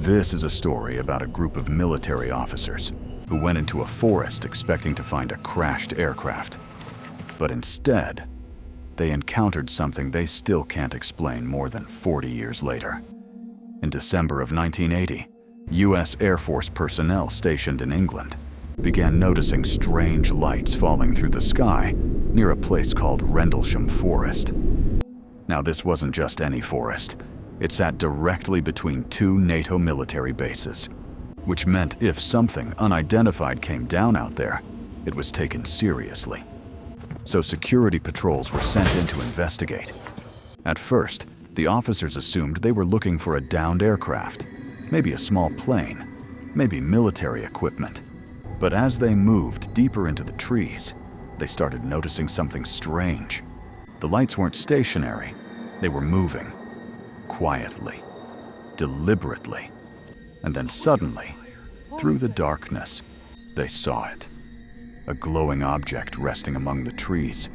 This is a story about a group of military officers who went into a forest expecting to find a crashed aircraft. But instead, they encountered something they still can't explain more than 40 years later. In December of 1980, U.S. Air Force personnel stationed in England began noticing strange lights falling through the sky near a place called Rendlesham Forest. Now, this wasn't just any forest. It sat directly between two NATO military bases, which meant if something unidentified came down out there, it was taken seriously. So security patrols were sent in to investigate. At first, the officers assumed they were looking for a downed aircraft, maybe a small plane, maybe military equipment. But as they moved deeper into the trees, they started noticing something strange. The lights weren't stationary, they were moving. Quietly, deliberately, and then suddenly, through the darkness, they saw it. A glowing object resting among the trees.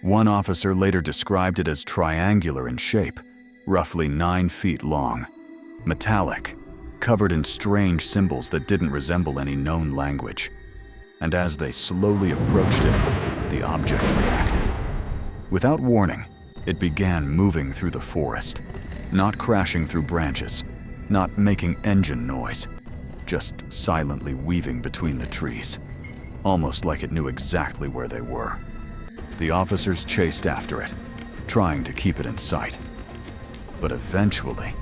One officer later described it as triangular in shape, roughly 9 feet long, metallic, covered in strange symbols that didn't resemble any known language. And as they slowly approached it, the object reacted. Without warning, it began moving through the forest, not crashing through branches, not making engine noise, just silently weaving between the trees, almost like it knew exactly where they were. The officers chased after it, trying to keep it in sight. But eventually,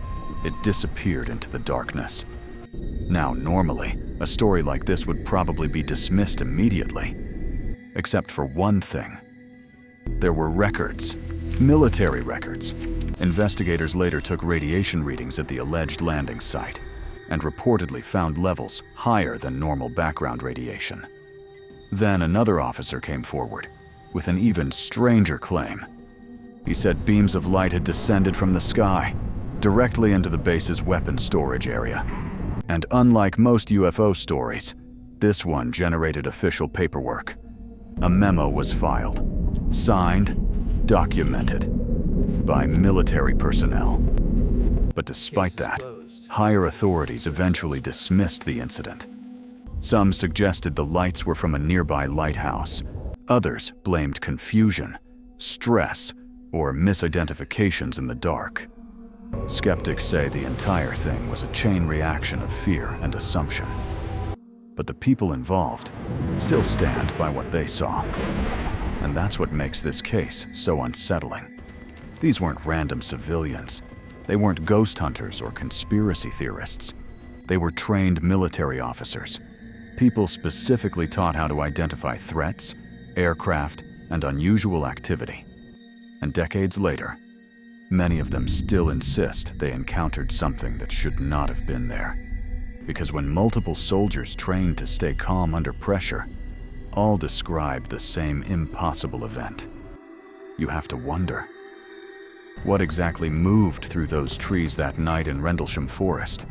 it disappeared into the darkness. Now, normally, a story like this would probably be dismissed immediately, except for one thing. There were records, military records. Investigators later took radiation readings at the alleged landing site and reportedly found levels higher than normal background radiation. Then another officer came forward with an even stranger claim. He said beams of light had descended from the sky directly into the base's weapons storage area. And unlike most UFO stories, this one generated official paperwork. A memo was filed, signed, documented by military personnel. But despite that, higher authorities eventually dismissed the incident. Some suggested the lights were from a nearby lighthouse. Others blamed confusion, stress, or misidentifications in the dark. Skeptics say the entire thing was a chain reaction of fear and assumption. But the people involved still stand by what they saw. And that's what makes this case so unsettling. These weren't random civilians. They weren't ghost hunters or conspiracy theorists. They were trained military officers, people specifically taught how to identify threats, aircraft, and unusual activity. And decades later, many of them still insist they encountered something that should not have been there. Because when multiple soldiers trained to stay calm under pressure, all described the same impossible event. You have to wonder, what exactly moved through those trees that night in Rendlesham Forest?